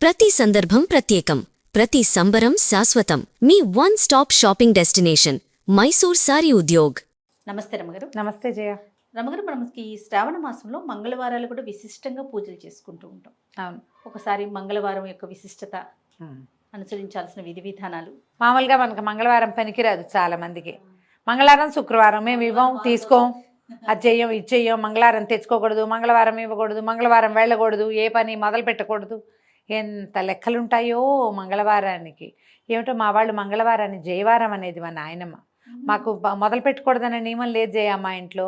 ప్రతి సందర్భం ప్రత్యేకం, ప్రతి సంబరం శాశ్వతం. మీ one stop shopping destination Mysore sari Udyog. నమస్తే రమగారు. నమస్తే జయ. రమగారు, మనకి ఈ శ్రావణ మాసంలో మంగళవారాలు కూడా విశిష్టంగా పూజలు చేసుకుంటూ ఉంటాం. అవును. ఒకసారి మంగళవారం యొక్క విశిష్టత, అనుసరించాల్సిన విధి విధానాలు. మామూలుగా మనకు మంగళవారం పనికిరాదు చాలా మందికి. మంగళవారం శుక్రవారం మేము ఇవ్వం, తీసుకోం, అది చెయ్యం, ఇది చెయ్యం, మంగళవారం తెచ్చుకోకూడదు, మంగళవారం ఇవ్వకూడదు, మంగళవారం వెళ్ళకూడదు, ఏ పని మొదలు పెట్టకూడదు. ఎంత లెక్కలుంటాయో మంగళవారానికి. ఏమిటో మా వాళ్ళు మంగళవారాన్ని జయవారం అనేది మా నాయనమ్మ. మాకు మొదలు పెట్టకూడదనే నియమం లేదు జయ. మా ఇంట్లో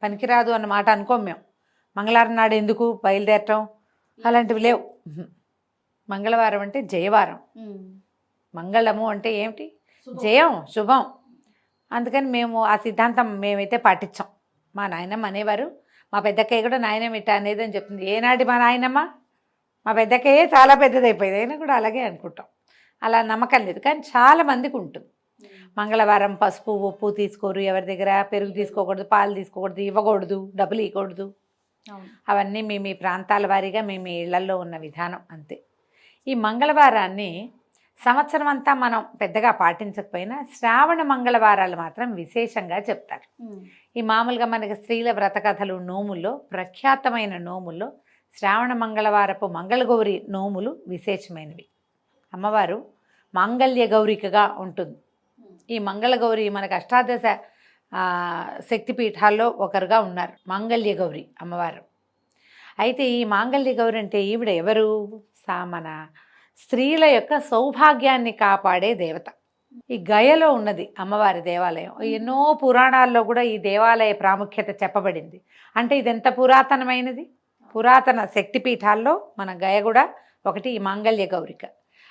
పనికిరాదు అన్న మాట అనుకోం మేము. మంగళవారం నాడు ఎందుకు బయలుదేరటం అలాంటివి లేవు. మంగళవారం అంటే జయవారం. మంగళము అంటే ఏమిటి? జయం, శుభం. అందుకని మేము ఆ సిద్ధాంతం మేమైతే పాటించాం. మా నాయనమ్మ అనేవారు, మా పెద్దక్కయ్య కూడా నాయనమ్మ ఇట్ట అనేది అని చెప్తుంది. ఏనాటి మా నాయనమ్మ? మా పెద్దక్కయ్యే చాలా పెద్దదైపోయింది, అయినా కూడా అలాగే అనుకుంటాం. అలా నమ్మకం లేదు, కానీ చాలా మందికి ఉంటుంది. మంగళవారం పసుపు ఉప్పు తీసుకోరు, ఎవరి దగ్గర పెరుగు తీసుకోకూడదు, పాలు తీసుకోకూడదు, ఇవ్వకూడదు, డబ్బులు ఇవ్వకూడదు. అవన్నీ మీ ప్రాంతాల వారీగా మీ ఇళ్లలో ఉన్న విధానం అంతే. ఈ మంగళవారాన్ని సంవత్సరం అంతా మనం పెద్దగా పాటించకపోయినా శ్రావణ మంగళవారాలు మాత్రం విశేషంగా చెప్తారు. ఈ మామూలుగా మనకి స్త్రీల వ్రతకథలు, నోముల్లో ప్రఖ్యాతమైన నోముల్లో శ్రావణ మంగళవారపు మంగళగౌరి నోములు విశేషమైనవి. అమ్మవారు మాంగళ్య గౌరికగా ఉంటుంది. ఈ మంగళగౌరి మనకు అష్టాదశ శక్తిపీఠాల్లో ఒకరుగా ఉన్నారు మాంగళ్య గౌరి అమ్మవారు. అయితే ఈ మాంగళ్య గౌరి అంటే ఈవిడ ఎవరు? మన స్త్రీల యొక్క సౌభాగ్యాన్ని కాపాడే దేవత. ఈ గయలో ఉన్నది అమ్మవారి దేవాలయం. ఎన్నో పురాణాల్లో కూడా ఈ దేవాలయ ప్రాముఖ్యత చెప్పబడింది. అంటే ఇది ఎంత పురాతనమైనది. పురాతన శక్తిపీఠాల్లో మన గయ కూడా ఒకటి, ఈ మాంగళ్య గౌరిక.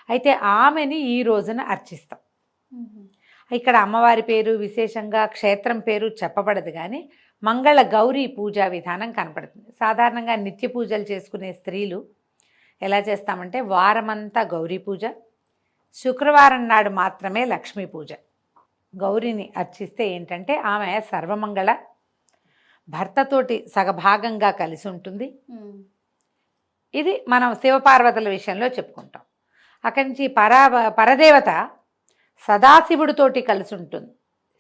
అయితే ఆమెని ఈ రోజున అర్చిస్తాం. ఇక్కడ అమ్మవారి పేరు విశేషంగా, క్షేత్రం పేరు చెప్పబడదు, కానీ మంగళ గౌరీ పూజా విధానం కనపడుతుంది. సాధారణంగా నిత్య పూజలు చేసుకునే స్త్రీలు ఎలా చేస్తామంటే వారమంతా గౌరీ పూజ, శుక్రవారం నాడు మాత్రమే లక్ష్మీ పూజ. గౌరీని అర్చిస్తే ఏంటంటే ఆమె సర్వమంగళ, భర్తతోటి సగభాగంగా కలిసి ఉంటుంది. ఇది మనం శివపార్వతుల విషయంలో చెప్పుకుంటాం. అక్కడి నుంచి పరదేవత సదాశివుడితోటి కలిసి ఉంటుంది.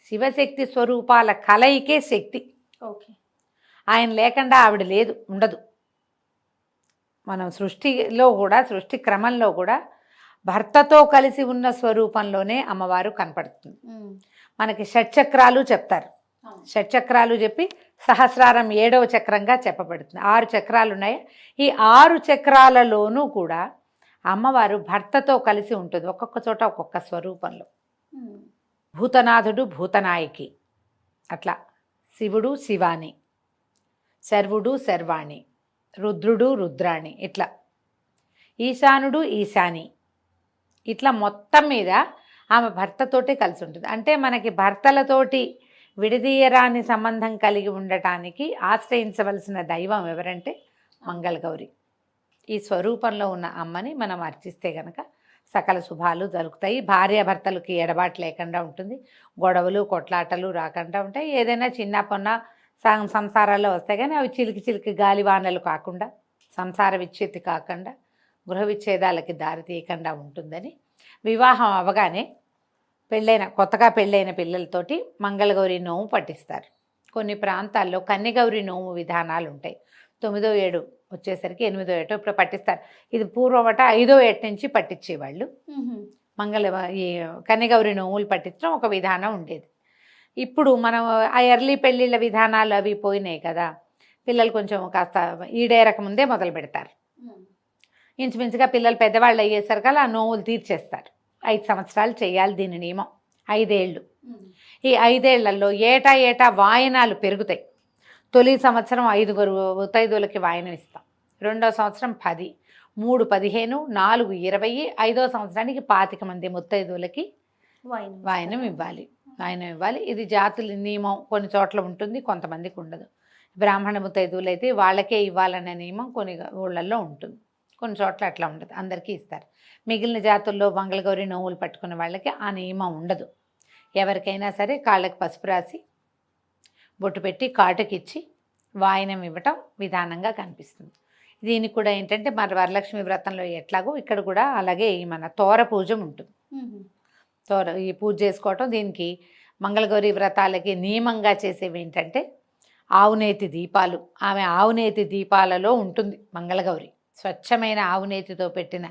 శివశక్తి స్వరూపాల కలయికే శక్తి. ఓకే. ఆయన లేకుండా ఆవిడ లేదు, ఉండదు. మనం సృష్టిలో కూడా, సృష్టి క్రమంలో కూడా భర్తతో కలిసి ఉన్న స్వరూపంలోనే అమ్మవారు కనపడుతుంది. మనకి షట్చక్రాలు చెప్తారు. షట్చక్రాలు చెప్పి సహస్రారం 7వ చక్రంగా చెప్పబడుతుంది. 6 చక్రాలు ఉన్నాయి. ఈ 6 చక్రాలలోనూ కూడా అమ్మవారు భర్తతో కలిసి ఉంటుంది, ఒక్కొక్క చోట ఒక్కొక్క స్వరూపంలో. భూతనాథుడు భూతనాయకి, అట్లా శివుడు శివాని, శర్వుడు శర్వాణి, రుద్రుడు రుద్రాణి, ఇట్లా ఈశానుడు ఈశాని, ఇట్లా మొత్తం మీద ఆమె భర్తతోటే కలిసి ఉంటుంది. అంటే మనకి భర్తలతోటి విడదీయరాని సంబంధం కలిగి ఉండటానికి ఆశ్రయించవలసిన దైవం ఎవరంటే మంగళగౌరి. ఈ స్వరూపంలో ఉన్న అమ్మని మనం అర్చిస్తే గనక సకల శుభాలు జరుగుతాయి. భార్యాభర్తలకి ఎడబాటు లేకుండా ఉంటుంది, గొడవలు కొట్లాటలు రాకుండా ఉంటాయి. ఏదైనా చిన్న పొన్న సంసారాల్లో వస్తాయి, కానీ అవి చిలికి చిలికి గాలివానలు కాకుండా, సంసార విచ్ఛేది కాకుండా, గృహ విచ్ఛేదాలకి దారి తీయకుండా ఉంటుందని వివాహం అవగానే కొత్తగా పెళ్ళైన పిల్లలతోటి మంగళగౌరి నోము పట్టిస్తారు. కొన్ని ప్రాంతాల్లో కన్యగౌరి నోము విధానాలు ఉంటాయి. 9వ ఏడు వచ్చేసరికి 8వ ఏటో ఇప్పుడు పట్టిస్తారు. ఇది పూర్వమట 5వ ఏట నుంచి పట్టించేవాళ్ళు. ఈ కన్యగౌరి నోములు పట్టించడం ఒక విధానం ఉండేది. ఇప్పుడు మనం ఆ ఎర్లీ పెళ్ళిళ్ళ విధానాలు అవి పోయినాయి కదా, పిల్లలు కొంచెం కాస్త ఈడేరక ముందే మొదలు పెడతారు. ఇంచుమించుగా పిల్లలు పెద్దవాళ్ళు అయ్యేసరికి ఆ నోములు తీర్చేస్తారు. 5 సంవత్సరాలు చేయాలి దీని నియమం, 5 ఏళ్ళు. ఈ 5 ఏళ్లలో ఏటా వాయనాలు పెరుగుతాయి. తొలి సంవత్సరం 5 ముత్తైదువులకి వాయనం ఇస్తాం, 2వ సంవత్సరం 10, 3 15, 4 20, 5వ సంవత్సరానికి 25 మంది ముత్తైదువులకి వాయనం ఇవ్వాలి. ఇది జాతుల నియమం. కొన్ని చోట్ల ఉంటుంది, కొంతమందికి ఉండదు. బ్రాహ్మణ ముత్తైదువులు అయితే వాళ్ళకే ఇవ్వాలనే నియమం కొన్ని ఊళ్ళల్లో ఉంటుంది, కొన్ని చోట్ల అట్లా ఉండదు, అందరికీ ఇస్తారు. మిగిలిన జాతుల్లో మంగళగౌరి నోములు పట్టుకున్న వాళ్ళకి ఆ నియమం ఉండదు. ఎవరికైనా సరే కాళ్ళకి పసుపు రాసి బొట్టు పెట్టి కాటుకిచ్చి వాయనం ఇవ్వటం విధానంగా కనిపిస్తుంది. దీనికి కూడా ఏంటంటే మన వరలక్ష్మి వ్రతంలో ఎట్లాగో ఇక్కడ కూడా అలాగే ఈ మన తోర పూజ ఉంటుంది. ఈ పూజ చేసుకోవటం, దీనికి మంగళగౌరి వ్రతాలకి నియమంగా చేసేవి ఏంటంటే ఆవునేతి దీపాలు. ఆమె ఆవునేతి దీపాలలో ఉంటుంది మంగళగౌరి. స్వచ్ఛమైన ఆవునేతితో పెట్టిన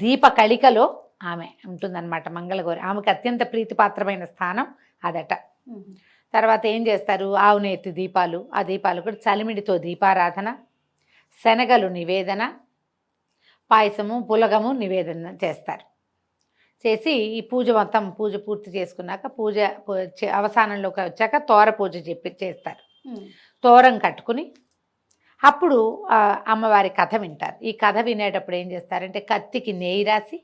దీప కళికలో ఆమె ఉంటుందన్నమాట మంగళగౌరి. ఆమెకు అత్యంత ప్రీతిపాత్రమైన స్థానం అదట. తర్వాత ఏం చేస్తారు, ఆవునేతి దీపాలు, ఆ దీపాలు కూడా చలిమిడితో దీపారాధన, శనగలు నివేదన, పాయసము పులగము నివేదన చేస్తారు. చేసి ఈ పూజ మొత్తం పూజ పూర్తి చేసుకున్నాక పూజ అవసానంలోకి వచ్చాక తోర పూజ చేస్తారు. తోరం కట్టుకుని అప్పుడు అమ్మవారి కథ వింటారు. ఈ కథ వినేటప్పుడు ఏం చేస్తారంటే కత్తికి నెయ్యి రాసి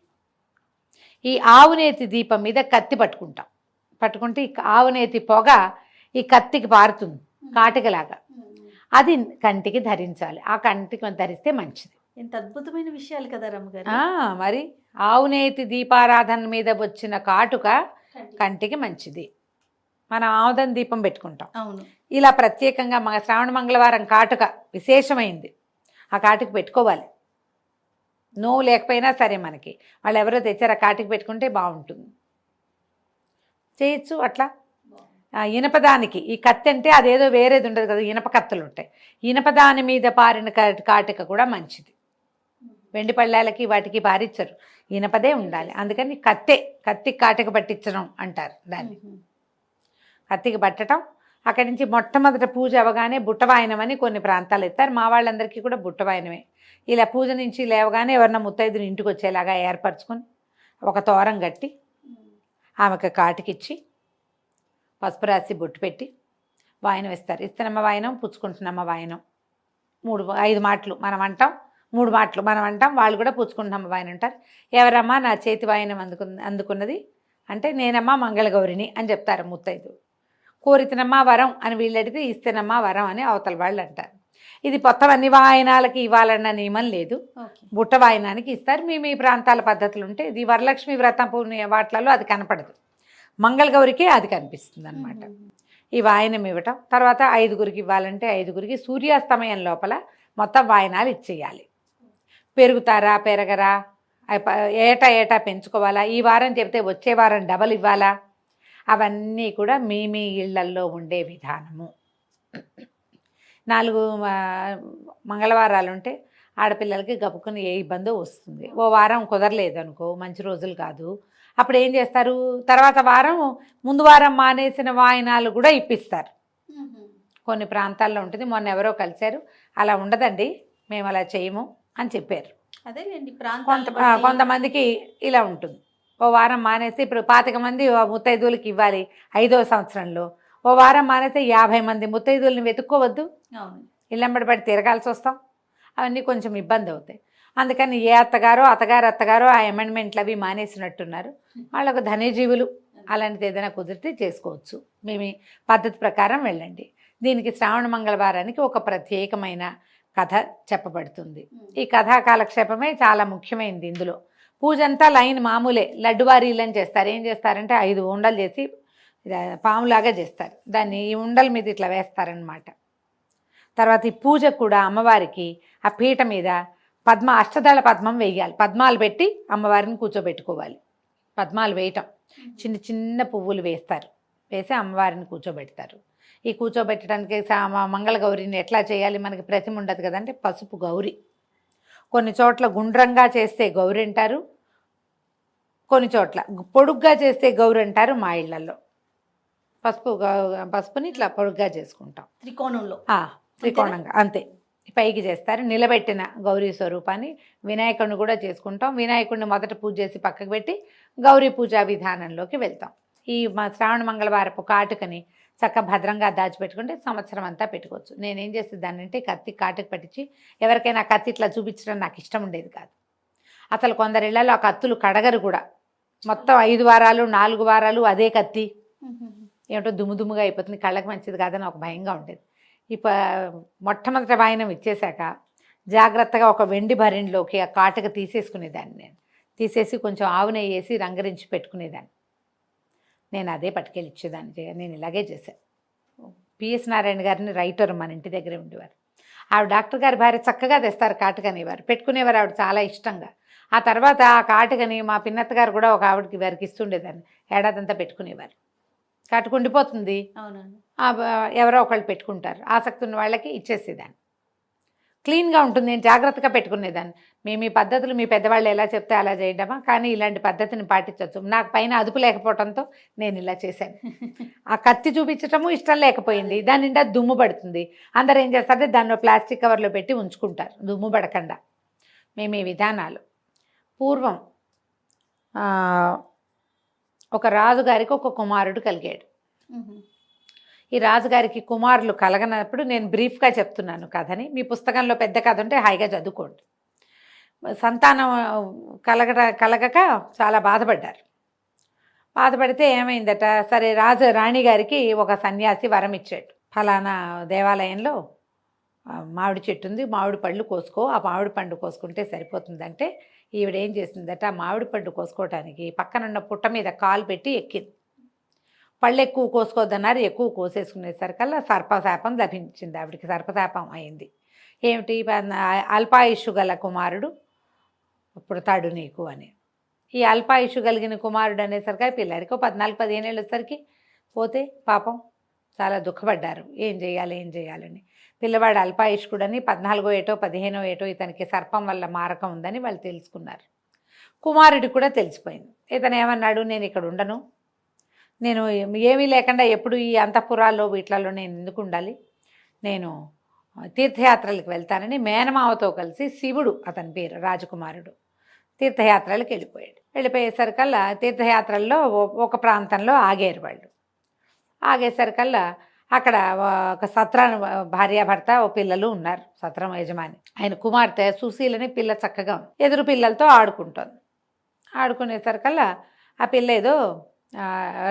ఈ ఆవునేతి దీపం మీద కత్తి పట్టుకుంటే ఈ ఆవునేతి పొగ ఈ కత్తికి పారుతుంది కాటికలాగా. అది కంటికి ధరించాలి. ఆ కంటికి ధరిస్తే మంచిది. ఎంత అద్భుతమైన విషయాలు కదా రమ్మగారు. మరి ఆవునేతి దీపారాధన మీద వచ్చిన కాటుక కంటికి మంచిది. మనం ఆముదం దీపం పెట్టుకుంటాం. అవును. ఇలా ప్రత్యేకంగా శ్రావణ మంగళవారం కాటుక విశేషమైంది. ఆ కాటుక పెట్టుకోవాలి. నోవు లేకపోయినా సరే మనకి వాళ్ళు ఎవరో తెచ్చారు ఆ కాటుక పెట్టుకుంటే బాగుంటుంది. చేయొచ్చు అట్లా. ఇనపదానికి ఈ కత్తి అంటే అదేదో వేరేది ఉండదు కదా, ఇనప కత్తులు ఉంటాయి. ఇనపదాని మీద పారిన కాటుక కూడా మంచిది. వెండి పళ్ళాలకి వాటికి పారిచ్చరు, ఇనపదే ఉండాలి. అందుకని కత్తి కాటుక పట్టించడం అంటారు దాన్ని. కత్తికి పట్టడం. అక్కడి నుంచి మొట్టమొదట పూజ అవగానే బుట్టవాయనం అని కొన్ని ప్రాంతాలు ఎత్తారు. మా వాళ్ళందరికీ కూడా బుట్టవాయనమే. ఇలా పూజ నుంచి లేవగానే ఎవరన్నా ముత్తైదుని ఇంటికి వచ్చేలాగా ఏర్పరచుకొని ఒక తోరం కట్టి ఆమెకు కాటుకిచ్చి పసుపు రాసి బొట్టు పెట్టి వాయనం ఇస్తారు. ఇస్తనమ్మ వాయనం, పుచ్చుకుంటున్నమ్మ వాయనం, 5 మాటలు మనం అంటాం, 3 మాటలు మనం అంటాం. వాళ్ళు కూడా పుచ్చుకుంటున్నమ్మ వాయనం అంటారు. ఎవరమ్మా నా చేతి వాయనం అందుకున్నది అంటే నేనమ్మా మంగళగౌరిని అని చెప్తారు ముత్తైదు. కోరితనమ్మా వరం అని వీళ్ళు అడిగితే ఇస్తేనమ్మా వరం అని అవతల వాళ్ళు అంటారు. ఇది మొత్తం అన్ని వాయనాలకి ఇవ్వాలన్న నియమం లేదు. బుట్ట వాయనానికి ఇస్తారు. మీ ప్రాంతాల పద్ధతులు ఉంటే ఇది వరలక్ష్మి వ్రతం వాటిలలో అది కనపడదు, మంగళగౌరికే అది కనిపిస్తుంది అనమాట. ఈ వాయనం ఇవ్వటం. తర్వాత 5గురికి ఇవ్వాలంటే 5గురికి సూర్యాస్తమయం లోపల మొత్తం వాయనాలు ఇచ్చేయాలి. పెరుగుతారా పెరగరా, ఏటా పెంచుకోవాలా, ఈ వారం చెప్తే వచ్చే వారం డబల్ ఇవ్వాలా, అవన్నీ కూడా మీ ఇళ్లల్లో ఉండే విధానము. 4 మంగళవారాలు ఉంటే ఆడపిల్లలకి గబుకుని ఏ ఇబ్బందో వస్తుంది. ఓ వారం కుదరలేదు అనుకో, మంచి రోజులు కాదు, అప్పుడు ఏం చేస్తారు, తర్వాత వారం ముందు వారం మానేసిన వాయినాలు కూడా ఇప్పిస్తారు. కొన్ని ప్రాంతాల్లో ఉంటుంది. మొన్న ఎవరో కలిశారు, అలా ఉండదండి మేము అలా చేయము అని చెప్పారు. అదేలేండి, కొంతమందికి ఇలా ఉంటుంది. ఓ వారం మానేసి ఇప్పుడు 25 మంది ముత్తైదువులకి ఇవ్వాలి 5వ సంవత్సరంలో, ఓ వారం మానేస్తే 50 మంది ముత్తైదువులని వెతుక్కోవద్దు, ఇళ్ళంబడి పడి తిరగాల్సి వస్తాం. అవన్నీ కొంచెం ఇబ్బంది అవుతాయి. అందుకని ఏ అత్తగారో ఆ అమెండ్మెంట్లు అవి మానేసినట్టున్నారు. వాళ్ళకు ధన్యజీవులు అలాంటిది ఏదైనా కుదిరితే చేసుకోవచ్చు. మేము పద్ధతి ప్రకారం వెళ్ళండి. దీనికి శ్రావణ మంగళవారానికి ఒక ప్రత్యేకమైన కథ చెప్పబడుతుంది. ఈ కథా కాలక్షేపమే చాలా ముఖ్యమైనది. ఇందులో పూజ అంతా లైన్ మామూలే, లడ్డువారీలని చేస్తారు. ఏం చేస్తారంటే 5 ఉండలు చేసి పాములాగా చేస్తారు. దాన్ని ఈ ఉండల మీద ఇట్లా వేస్తారనమాట. తర్వాత ఈ పూజ కూడా అమ్మవారికి ఆ పీట మీద అష్టదళ పద్మం వేయాలి. పద్మాలు పెట్టి అమ్మవారిని కూర్చోబెట్టుకోవాలి. పద్మాలు వేయటం, చిన్న చిన్న పువ్వులు వేస్తారు, వేసి అమ్మవారిని కూర్చోబెడతారు. ఈ కూర్చోబెట్టడానికి మంగళగౌరిని ఎట్లా చేయాలి, మనకి ప్రతిమ ఉండదు కదంటే పసుపు గౌరి. కొన్ని చోట్ల గుండ్రంగా చేస్తే గౌరి అంటారు, కొన్ని చోట్ల పొడుగ్గా చేస్తే గౌరి అంటారు. మా ఇళ్లలో పసుపుని ఇట్లా పొడుగ్గా చేసుకుంటాం, త్రికోణంగా అంతే పైకి చేస్తారు. నిలబెట్టిన గౌరీ స్వరూపాన్ని వినాయకుడిని కూడా చేసుకుంటాం. వినాయకుడిని మొదట పూజ చేసి పక్కకు పెట్టి గౌరీ పూజా విధానంలోకి వెళ్తాం. ఈ శ్రావణ మంగళవారపు కాటుకని చక్క భద్రంగా దాచిపెట్టుకుంటే సంవత్సరం అంతా పెట్టుకోవచ్చు. నేనేం చేసేదాన్ని అంటే కత్తి కాటుకు పట్టించి ఎవరికైనా కత్తి ఇట్లా చూపించడం నాకు ఇష్టం ఉండేది కాదు. అసలు కొందరి ఇళ్లలో ఆ కత్తులు కడగరు కూడా. మొత్తం 5 వారాలు 4 వారాలు అదే కత్తి ఏమిటో దుమ్ముగా అయిపోతుంది, కళ్ళకి మంచిది కాదని ఒక భయంగా ఉండేది. మొట్టమొదటి వాయనం ఇచ్చేశాక జాగ్రత్తగా ఒక వెండి భరిణిలోకి ఆ కాటుక తీసేసుకునేదాన్ని. నేను తీసేసి కొంచెం ఆవు నెయ్యి వేసి రంగరించి పెట్టుకునేదాన్ని. నేను అదే పట్టుకెళ్ళి ఇచ్చేదాన్ని. నేను ఇలాగే చేశాను. పిఎస్ నారాయణ గారిని రైటర్ మన ఇంటి దగ్గరే ఉండేవారు. ఆవిడ డాక్టర్ గారి భార్య చక్కగా తెస్తారు కాటుకనేవారు, పెట్టుకునేవారు ఆవిడ చాలా ఇష్టంగా. ఆ తర్వాత ఆ కాటుకని మా పిన్నత్త గారు కూడా ఒక ఆవిడకి వారికి ఇస్తుండేదాన్ని, ఏడాదంతా పెట్టుకునేవారు. కాటుక ఉండిపోతుంది, అవునండి. ఎవరో ఒకళ్ళు పెట్టుకుంటారు, ఆసక్తి ఉన్న వాళ్ళకి ఇచ్చేసేదాన్ని. క్లీన్గా ఉంటుంది, నేను జాగ్రత్తగా పెట్టుకునేదాన్ని. మేము ఈ పద్ధతులు మీ పెద్దవాళ్ళు ఎలా చెప్తే అలా చేయడమా, కానీ ఇలాంటి పద్ధతిని పాటించవచ్చు. నాకు పైన అదుపు లేకపోవడంతో నేను ఇలా చేశాను. ఆ కత్తి చూపించటము ఇష్టం లేకపోయింది, దాని నిండా దుమ్ము పడుతుంది. అందరు ఏం చేస్తారంటే దాన్ని ప్లాస్టిక్ కవర్లో పెట్టి ఉంచుకుంటారు దుమ్ము పడకుండా. మేము ఈ విధానాలు పూర్వం ఒక రాజుగారికి ఒక కుమారుడు కలిగాడు. ఈ రాజుగారికి కుమారులు కలగనప్పుడు నేను బ్రీఫ్గా చెప్తున్నాను కథని, మీ పుస్తకంలో పెద్ద కథ ఉంటే హాయిగా చదువుకోండి. సంతానం కలగక చాలా బాధపడ్డారు. బాధపడితే ఏమైందట, సరే రాణి గారికి ఒక సన్యాసి వరం ఇచ్చాడు, ఫలానా దేవాలయంలో మామిడి చెట్టు ఉంది, మామిడి పళ్ళు కోసుకో, ఆ మామిడి పండు కోసుకుంటే సరిపోతుందంటే ఈవిడ ఏం చేసిందట, ఆ మామిడి పండు కోసుకోవడానికి పక్కనున్న పుట్ట మీద కాలు పెట్టి ఎక్కింది. పళ్ళు ఎక్కువ కోసుకోవద్దన్నారు, ఎక్కువ కోసేసుకునేసరికల్లా సర్పశాపం లభించింది ఆవిడికి, సర్పశాపం అయింది. ఏమిటి, అల్పాయుషు గల కుమారుడు పుడతాడు నీకు అని. ఈ అల్పాయుషు కలిగిన కుమారుడు అనేసరికి పిల్లాడికి 14-15 ఏళ్ళు వచ్చేసరికి పోతే పాపం చాలా దుఃఖపడ్డారు, ఏం చేయాలని. పిల్లవాడు అల్పాయుష్కుడని 14 ఏటో 15 ఏటో ఇతనికి సర్పం వల్ల మారకం ఉందని వాళ్ళు తెలుసుకున్నారు. కుమారుడికి కూడా తెలిసిపోయింది. ఇతను ఏమన్నాడు, నేను ఇక్కడ ఉండను, నేను ఏమీ లేకుండా ఎప్పుడు ఈ అంతఃపురాల్లో వీటిలలో నేను ఎందుకు ఉండాలి, నేను తీర్థయాత్రలకు వెళ్తానని మేనమావతో కలిసి, శివుడు అతని పేరు, రాజకుమారుడు, తీర్థయాత్రలకు వెళ్ళిపోయేసరికల్లా తీర్థయాత్రల్లో ఒక ప్రాంతంలో ఆగారు వాళ్ళు. ఆగేసరికల్లా అక్కడ ఒక సత్రం భార్యాభర్త ఓ పిల్లలు ఉన్నారు, సత్రం యజమాని. ఆయన కుమార్తె సుశీలని పిల్ల చక్కగా ఉంది, ఎదురు పిల్లలతో ఆడుకుంటుంది. ఆడుకునేసరికల్లా ఆ పిల్ల ఏదో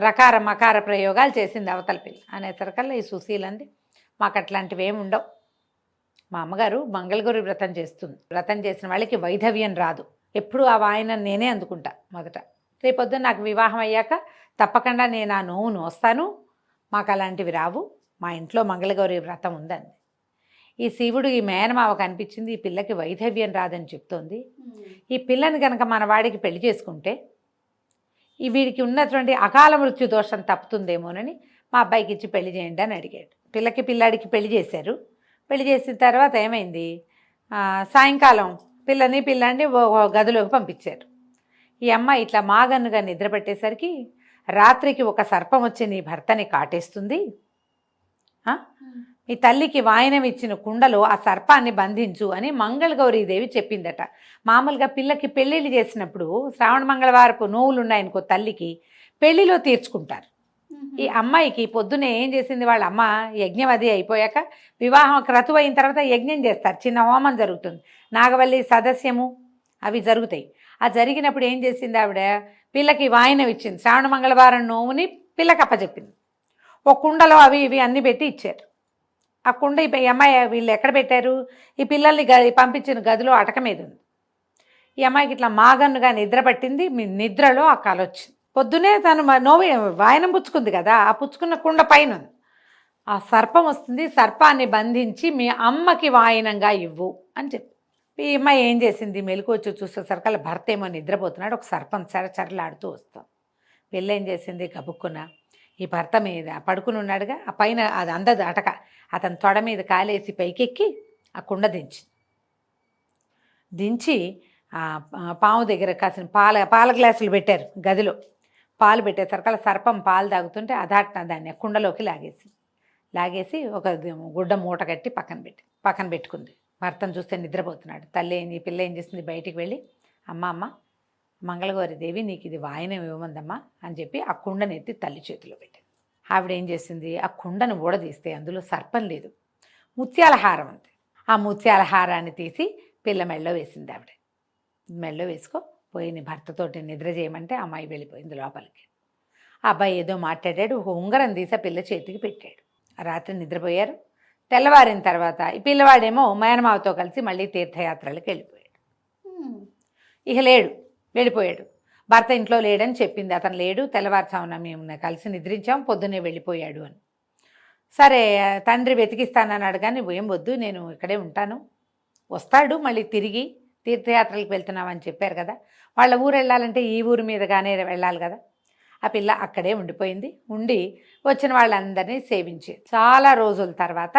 రకార మకార ప్రయోగాలు చేసింది అవతల పిల్ల. అనేసరికల్లా ఈ సుశీలంది, మాకు అట్లాంటివి ఏమి ఉండవు, మా అమ్మగారు మంగళగౌరి వ్రతం చేస్తుంది, వ్రతం చేసిన వాళ్ళకి వైధవ్యం రాదు, ఎప్పుడు ఆ వాయనం నేనే అందుకుంటా మొదట, రేపొద్దున నాకు వివాహం అయ్యాక తప్పకుండా నేను ఆ నోవును వస్తాను, మాకు అలాంటివి రావు, మా ఇంట్లో మంగళగౌరి వ్రతం ఉందండి. ఈ శివుడు ఈ మేనమావ కనిపించింది, ఈ పిల్లకి వైధవ్యం రాదని చెప్తోంది, ఈ పిల్లని కనుక మన వాడికి పెళ్లి చేసుకుంటే ఈ వీడికి ఉన్నటువంటి అకాల మృత్యు దోషం తప్పుతుందేమోనని మా అబ్బాయికి ఇచ్చి పెళ్లి చేయండి అని అడిగాడు. పిల్లాడికి పెళ్లి చేశారు. పెళ్లి చేసిన తర్వాత ఏమైంది, సాయంకాలం పిల్లాడిని గదిలోకి పంపించారు. ఈ అమ్మాయి ఇట్లా మాగన్నుగా నిద్రపట్టేసరికి రాత్రికి ఒక సర్పం వచ్చి నీ భర్తని కాటేస్తుంది, మీ తల్లికి వాయనం ఇచ్చిన కుండలో ఆ సర్పాన్ని బంధించు అని మంగళగౌరీదేవి చెప్పిందట. మామూలుగా పిల్లకి పెళ్ళిళ్ళు చేసినప్పుడు శ్రావణ మంగళవారపు నోవులు ఉన్నాయనుకో తల్లికి, పెళ్లిలో తీర్చుకుంటారు. ఈ అమ్మాయికి పొద్దునే ఏం చేసింది, వాళ్ళ అమ్మ యజ్ఞం అది అయిపోయాక వివాహం క్రతువు అయిన తర్వాత యజ్ఞం చేస్తారు, చిన్న హోమం జరుగుతుంది, నాగవల్లి సదస్యము అవి జరుగుతాయి. ఆ జరిగినప్పుడు ఏం చేసింది ఆవిడ, పిల్లకి వాయనం ఇచ్చింది, శ్రావణ మంగళవారం నోవుని పిల్లకి అప్పచెప్పింది. ఒక కుండలో అవి ఇవి అన్నీ పెట్టి ఇచ్చారు. ఆ కుండ ఈ అమ్మాయి వీళ్ళు ఎక్కడ పెట్టారు, ఈ పిల్లల్ని పంపించిన గదిలో అటక మీద ఉంది. ఈ అమ్మాయికి ఇట్లా మాగన్నుగా నిద్ర పట్టింది, మీ నిద్రలో ఆ కల వచ్చింది. పొద్దునే తను వాయనం పుచ్చుకుంది కదా, ఆ పుచ్చుకున్న కుండ పైన ఉంది, ఆ సర్పం వస్తుంది, సర్పాన్ని బంధించి మీ అమ్మకి వాయనంగా ఇవ్వు అని చెప్పి. ఈ అమ్మాయి ఏం చేసింది, మెలకు వచ్చి చూసేసరికి వాళ్ళ భర్త ఏమో నిద్రపోతున్నాడు, ఒక సర్పం చరచరలాడుతూ వస్తాం. పిల్ల ఏం చేసింది, గబుక్కున ఈ భర్త మీద పడుకుని ఉన్నాడుగా, ఆ పైన అది అందదు అటక, అతని తొడ మీద కాలేసి పైకెక్కి ఆ కుండ దించి పాము దగ్గర కాసిన పాల గ్లాసులు పెట్టారు గదిలో, పాలు పెట్టేసరికి అలా సర్పం పాలు తాగుతుంటే అదాట్న దాన్ని కుండలోకి లాగేసి ఒక గుడ్డ మూట కట్టి పక్కన పెట్టుకుంది. భర్తను చూస్తే నిద్రపోతున్నాడు. ఈ పిల్ల ఏం చేసింది, బయటికి వెళ్ళి అమ్మ మంగళగౌరి దేవి నీకు ఇది వాయనం ఇవ్వమందమ్మా అని చెప్పి ఆ కుండను ఎత్తి తల్లి చేతిలో పెట్టింది. ఆవిడ ఏం చేసింది, ఆ కుండను ఊడదీస్తే అందులో సర్పం లేదు, ముత్యాల హారం ఉంది. ఆ ముత్యాల హారాన్ని తీసి పిల్ల మెళ్ళో వేసింది. ఆవిడ మెళ్ళో పోయి నీ భర్తతోటి నిద్ర చేయమంటే అమ్మాయి వెళ్ళిపోయింది లోపలికి. ఆ అబ్బాయి ఏదో మాట్లాడాడు, ఒక ఉంగరం తీసి ఆ పిల్ల చేతికి పెట్టాడు. రాత్రి నిద్రపోయారు. తెల్లవారిన తర్వాత ఈ పిల్లవాడేమో మేనమావతో కలిసి మళ్ళీ తీర్థయాత్రలకు వెళ్ళిపోయాడు. ఇక వెళ్ళిపోయాడు. భర్త ఇంట్లో లేడని చెప్పింది, అతను లేడు, తెల్లవారుజామున మేము కలిసి నిద్రించాం, పొద్దున్నే వెళ్ళిపోయాడు అని. సరే తండ్రి వెతికిస్తానన్నాడు, కానీ ఏం వద్దు, నేను ఇక్కడే ఉంటాను, వస్తాడు మళ్ళీ తిరిగి, తీర్థయాత్రలకు వెళ్తున్నామని చెప్పారు కదా, వాళ్ళ ఊరు వెళ్ళాలంటే ఈ ఊరి మీదగానే వెళ్ళాలి కదా. ఆ పిల్ల అక్కడే ఉండిపోయింది. ఉండి వచ్చిన వాళ్ళందరినీ సేవించి చాలా రోజుల తర్వాత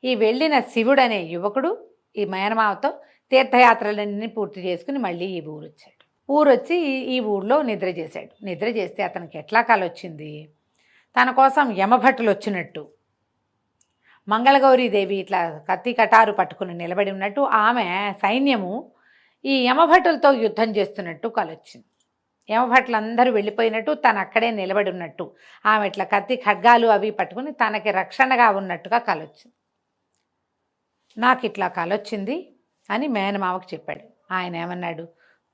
ఈ వెళ్ళిన శివుడు అనే యువకుడు ఈ మేనమావతో తీర్థయాత్రలన్నీ పూర్తి చేసుకుని మళ్ళీ ఈ ఊరు వచ్చాడు. ఊరొచ్చి ఈ ఊళ్ళో నిద్ర చేశాడు. నిద్ర చేస్తే అతనికి ఎట్లా కాలొచ్చింది, తన కోసం యమభటులు వచ్చినట్టు, మంగళగౌరీదేవి ఇట్లా కత్తి కటారు పట్టుకుని నిలబడి ఉన్నట్టు, ఆమె సైన్యము ఈ యమభటులతో యుద్ధం చేస్తున్నట్టు కలొచ్చింది. యమభటులు అందరూ వెళ్ళిపోయినట్టు, తను అక్కడే నిలబడి ఉన్నట్టు, ఆమె ఇట్లా కత్తి ఖడ్గాలు అవి పట్టుకుని తనకి రక్షణగా ఉన్నట్టుగా కలొచ్చింది. నాకు ఇట్లా కలొచ్చింది అని మేనమావకు చెప్పాడు. ఆయన ఏమన్నాడు,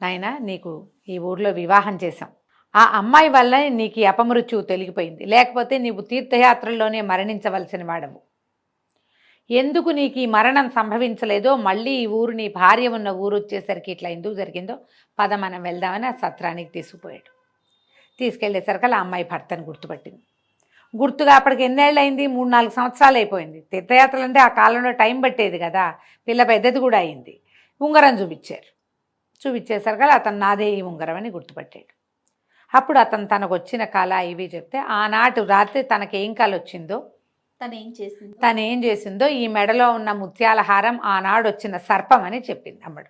నాయనా నీకు ఈ ఊర్లో వివాహం చేశాం, ఆ అమ్మాయి వల్ల నీకు ఈ అపమృత్యువు తొలగిపోయింది, లేకపోతే నీవు తీర్థయాత్రల్లోనే మరణించవలసిన వాడవు. ఎందుకు నీకు ఈ మరణం సంభవించలేదో, మళ్ళీ ఈ ఊరు నీ భార్య ఉన్న ఊరు వచ్చేసరికి ఇట్లా ఎందుకు జరిగిందో పద మనం వెళ్దామని ఆ సత్రానికి తీసుకుపోయాడు. తీసుకెళ్లేసరికి ఆ అమ్మాయి భర్తను గుర్తుపట్టింది. గుర్తుగా అప్పటికి ఎన్నేళ్ళు అయింది, 3-4 సంవత్సరాలు అయిపోయింది. తీర్థయాత్రలు అంటే ఆ కాలంలో టైం పట్టేది కదా, పిల్ల పెద్దది కూడా అయింది. ఉంగరం చూపించారు. చూపించేసరికి అతను నాదే ఈ ఉంగరం అని గుర్తుపట్టాడు. అప్పుడు అతను తనకు వచ్చిన కళ ఇవి చెప్తే, ఆనాటి రాత్రి తనకేం కళ వచ్చిందో, తను ఏం చేసిందో, ఈ మెడలో ఉన్న ముత్యాల హారం ఆనాడు వచ్చిన సర్పం అని చెప్పింది అమ్మడు.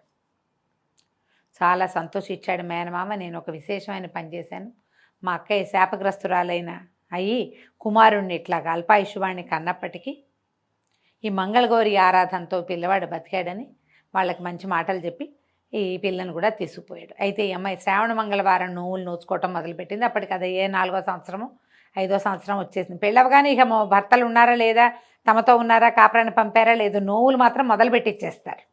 చాలా సంతోషించాడు మేనమామ. నేను ఒక విశేషమైన పని చేశాను, మా అక్కయ్య శాపగ్రస్తురాలైన అయ్యి కుమారుణ్ణి ఇట్లా అల్పాయుష్వాణ్ణి కన్నప్పటికీ ఈ మంగళగౌరి ఆరాధనతో పిల్లవాడు బతికాడని వాళ్ళకి మంచి మాటలు చెప్పి ఈ పిల్లను కూడా తీసుకుపోయాడు. అయితే ఈ అమ్మాయి శ్రావణ మంగళవారం నోవులు నోచుకోవటం మొదలుపెట్టింది. అప్పటికి అది 4వ సంవత్సరమో 5వ సంవత్సరం వచ్చేసింది. పెళ్ళవగానే ఇక భర్తలు ఉన్నారా లేదా, తమతో ఉన్నారా, కాపురాన్ని పంపారా లేదు, నోవులు మాత్రం మొదలు పెట్టిచ్చేస్తారు.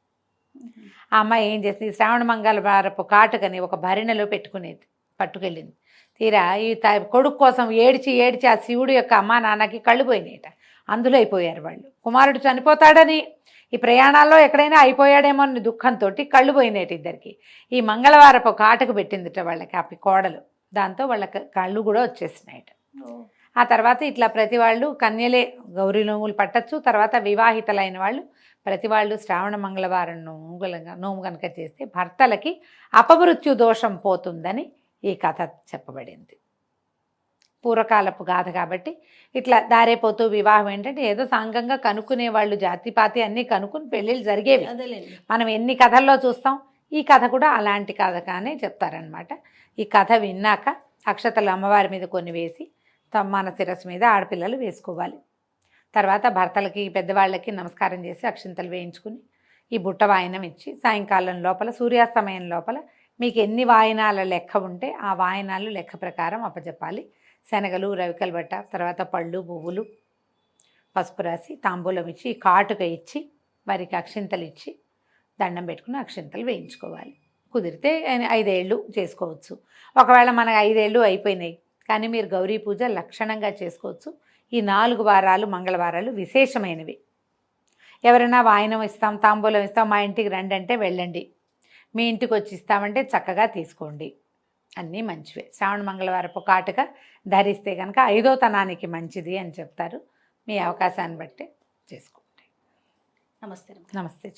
ఆ అమ్మాయి ఏం చేసింది, శ్రావణ మంగళవారపు కాటుకని ఒక భరిణెలో పెట్టుకునేది, పట్టుకెళ్ళింది. తీరా ఈ కొడుకు కోసం ఏడ్చి ఏడ్చి ఆ శివుడు యొక్క అమ్మా నాన్నకి కళ్ళు పోయినాయట. అందులో అయిపోయారు వాళ్ళు. కుమారుడు చనిపోతాడని, ఈ ప్రయాణాల్లో ఎక్కడైనా అయిపోయాడేమో అని దుఃఖంతో కళ్ళు పోయినాయట ఇద్దరికి. ఈ మంగళవారపు కాటుకు పెట్టిందిట వాళ్ళకి ఆ కోడలు. దాంతో వాళ్ళకి కళ్ళు కూడా వచ్చేసినాయట. ఆ తర్వాత ఇట్లా ప్రతి వాళ్ళు కన్యలే గౌరీ నోములు పట్టచ్చు. తర్వాత వివాహితలైన వాళ్ళు ప్రతి వాళ్ళు శ్రావణ మంగళవారం నోము కనుక చేస్తే భర్తలకి అపమృత్యు దోషం పోతుందని ఈ కథ చెప్పబడింది. పూర్వకాలపు గాథ కాబట్టి ఇట్లా దారేపోతూ వివాహం ఏంటంటే ఏదో సాంగంగా కనుక్కునే వాళ్ళు, జాతిపాతి అన్నీ కనుక్కుని పెళ్ళిళ్ళు జరిగేవి. మనం ఎన్ని కథల్లో చూస్తాం, ఈ కథ కూడా అలాంటి కథ కానీ చెప్తారనమాట. ఈ కథ విన్నాక అక్షతలు అమ్మవారి మీద కొన్ని వేసి మన శిరస్సు మీద ఆడపిల్లలు వేసుకోవాలి. తర్వాత భర్తలకి పెద్దవాళ్ళకి నమస్కారం చేసి అక్షింతలు వేయించుకుని ఈ బుట్ట వాయనం ఇచ్చి సాయంకాలం లోపల సూర్యాస్తమయం లోపల మీకు ఎన్ని వాయనాల లెక్క ఉంటే ఆ వాయనాలు లెక్క ప్రకారం అప్పచెప్పాలి. శనగలు, రవికల బట్ట, తర్వాత పళ్ళు, పువ్వులు, పసుపు రాసి తాంబూలం ఇచ్చి కాటుక ఇచ్చి వారికి అక్షింతలు ఇచ్చి దండం పెట్టుకుని అక్షింతలు వేయించుకోవాలి. కుదిరితే 5 ఏళ్ళు చేసుకోవచ్చు. ఒకవేళ మనకు 5 ఏళ్ళు అయిపోయినాయి కానీ మీరు గౌరీ పూజ లక్షణంగా చేసుకోవచ్చు. ఈ 4 వారాలు మంగళవారాలు విశేషమైనవి. ఎవరైనా వాయనం ఇస్తాం, తాంబూలం ఇస్తాం, మా ఇంటికి రండి అంటే వెళ్ళండి, మీ ఇంటికి వచ్చి ఇస్తామంటే చక్కగా తీసుకోండి, అన్నీ మంచివే. శ్రావణ మంగళవారపు కాటుక ధరిస్తే కనుక 5వ తనానికి మంచిది అని చెప్తారు. మీ అవకాశాన్ని బట్టి చేసుకోండి. నమస్తే. నమస్తే.